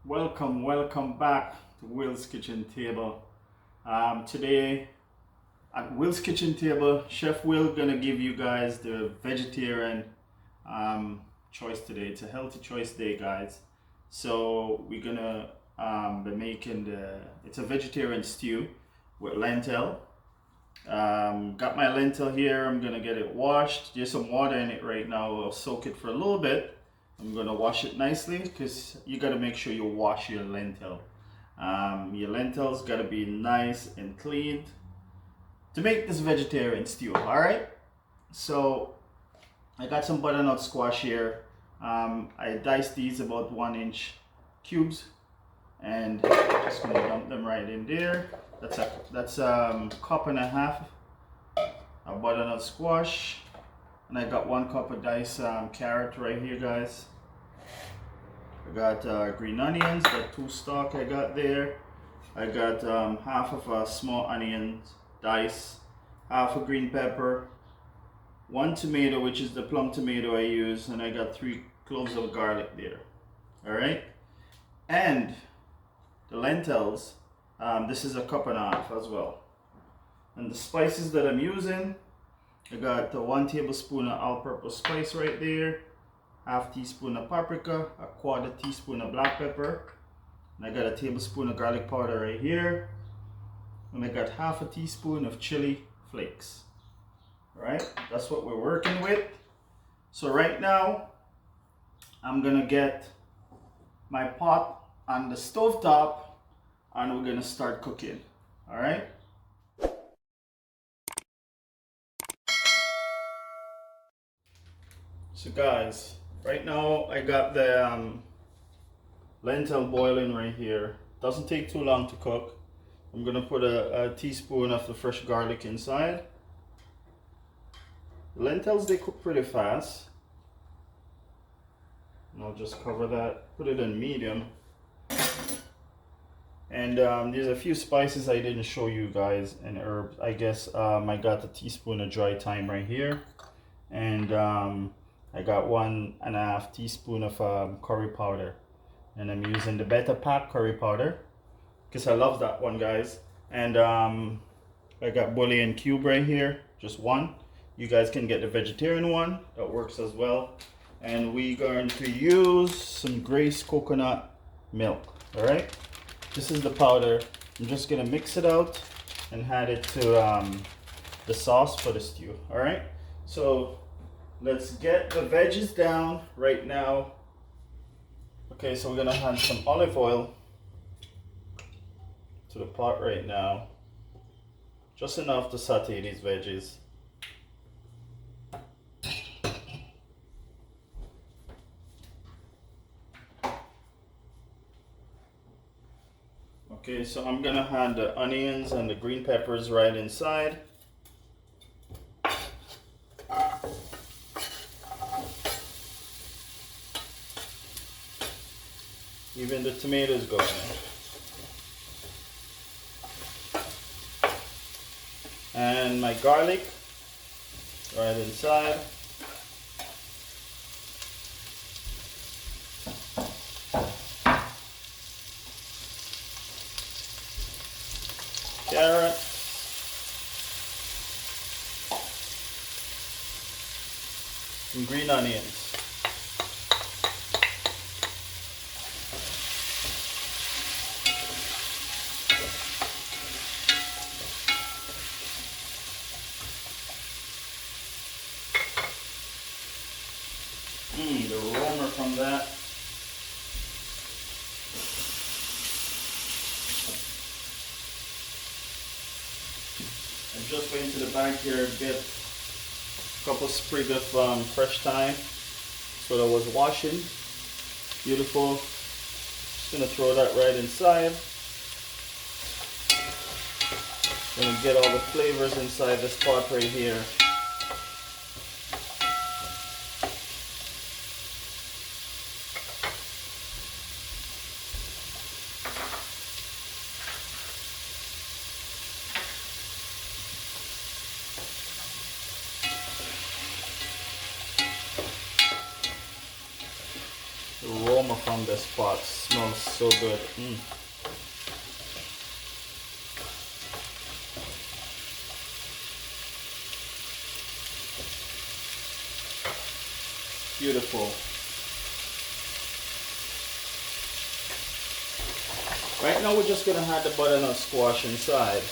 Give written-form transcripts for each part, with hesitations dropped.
Welcome back to Will's Kitchen Table. Today at Will's Kitchen Table, Chef Will gonna give you guys the vegetarian choice today. It's a healthy choice day, guys. So we're gonna be making it's a vegetarian stew with lentil. Got my lentil here. I'm gonna get it washed. There's some water in it right now. I'll soak it for a little bit. I'm gonna wash it nicely because you gotta make sure you wash your lentil. Your lentils gotta be nice and cleaned to make this vegetarian stew. All right. So I got some butternut squash here. I diced these about 1-inch cubes, and just gonna dump them right in there. That's a cup and a half of butternut squash. And I got 1 cup of diced carrot right here, guys. I got green onions, got 2 stalk I got there. I got half of a small onion diced, half a green pepper, 1 tomato, which is the plum tomato I use, and I got 3 cloves of garlic there. All right, and the lentils. This is a cup and a half as well. And the spices that I'm using. I got 1 tablespoon of all-purpose spice right there, half teaspoon of paprika, a 1/4 teaspoon of black pepper, and I got a tablespoon of garlic powder right here, and I got half a teaspoon of chili flakes. All right, that's what we're working with. So right now, I'm gonna get my pot on the stove top, and we're gonna start cooking. All right. So guys, right now I got the lentil boiling right here. Doesn't take too long to cook. I'm gonna put a teaspoon of the fresh garlic inside. The lentils, they cook pretty fast. And I'll just cover that, put it in medium. And there's a few spices I didn't show you guys, and herbs. I guess I got a teaspoon of dry thyme right here. And I got 1.5 teaspoon of curry powder, and I'm using the Better Pack curry powder because I love that one, guys. And I got bouillon cube right here, just 1. You guys can get the vegetarian one, that works as well. And we're going to use some Grace coconut milk. All right, this is the powder. I'm just gonna mix it out and add it to the sauce for the stew. All right, so let's get the veggies down right now. Okay, so we're gonna add some olive oil to the pot right now. Just enough to saute these veggies. Okay, so I'm gonna add the onions and the green peppers right inside. Even the tomatoes go in. And my garlic right inside. Carrot. And green onions. The aroma from that. I just went to the back here to get a couple sprig of fresh thyme. That's what I was washing. Beautiful. Just gonna throw that right inside. Gonna get all the flavors inside this pot right here. The aroma from this pot. Smells so good. Beautiful. Right now we're just gonna add the butternut squash inside.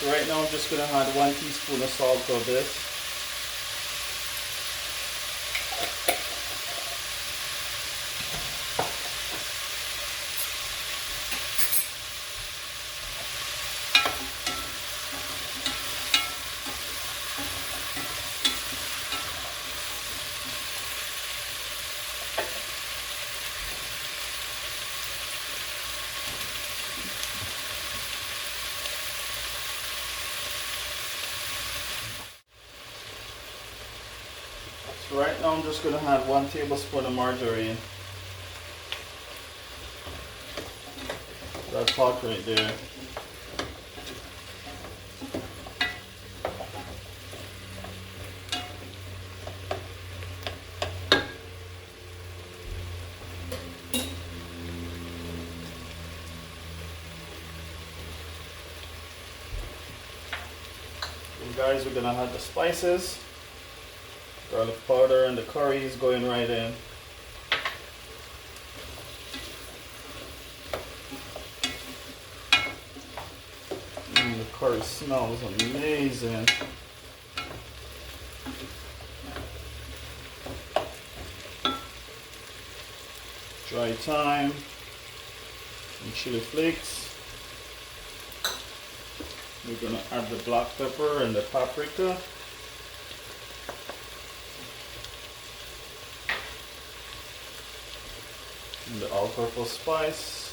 So right now I'm just gonna add 1 teaspoon of salt to this. So right now I'm just going to add 1 tablespoon of margarine. That's hot right there. And guys, we're going to add the spices. Garlic powder and the curry is going right in. The curry smells amazing. Dry thyme and chili flakes. We're going to add the black pepper and the paprika. And the all-purpose spice.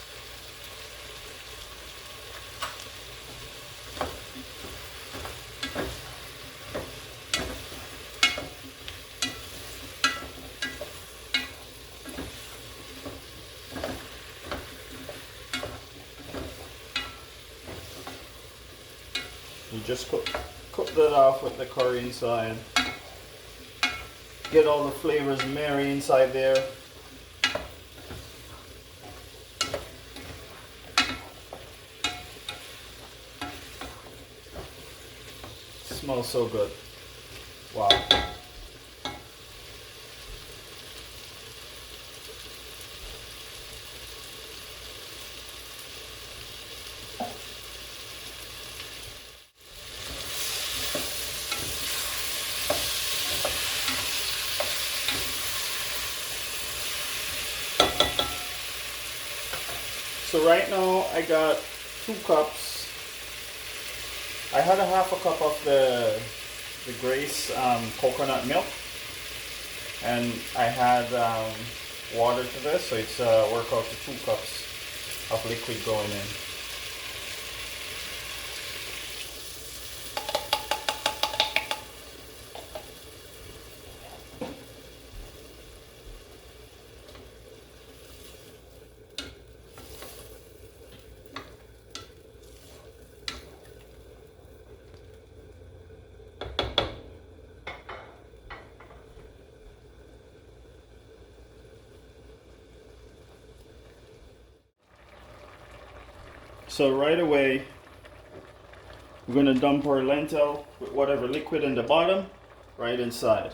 You just cook that off with the curry inside. Get all the flavors marry inside there. Smells so good. Wow. So right now I got 2 cups. I had a half a cup of the Grace coconut milk, and I had water to this, so it's work out to 2 cups of liquid going in. So right away, we're going to dump our lentil with whatever liquid in the bottom right inside.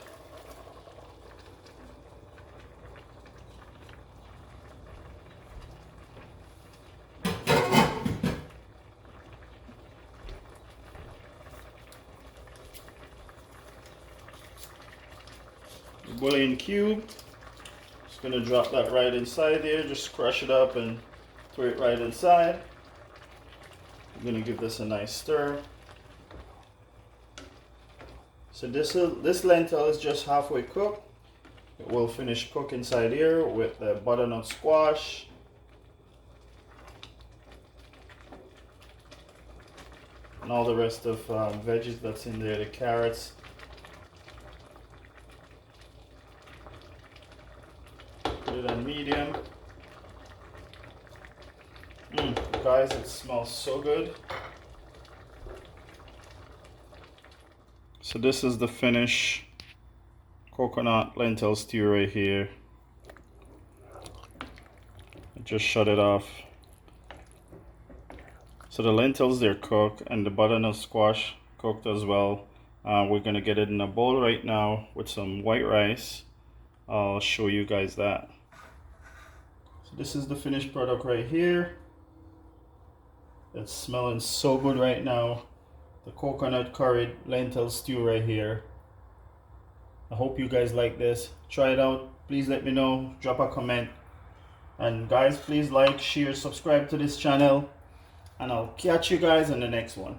The bouillon cube, just going to drop that right inside there, just crush it up and throw it right inside. I'm going to give this a nice stir. So this lentil is just halfway cooked. It will finish cook inside here with the butternut squash. and all the rest of veggies that's in there, the carrots. Put it on medium. Guys, it smells so good. So this is the finished coconut lentil stew right here. I just shut it off. So the lentils, they're cooked, and the butternut squash cooked as well. We're gonna get it in a bowl right now with some white rice. I'll show you guys that. So this is the finished product right here. It's smelling so good right now. The coconut curried lentil stew right here. I hope you guys like this. Try it out. Please let me know. Drop a comment. And guys, please like, share, subscribe to this channel. And I'll catch you guys in the next one.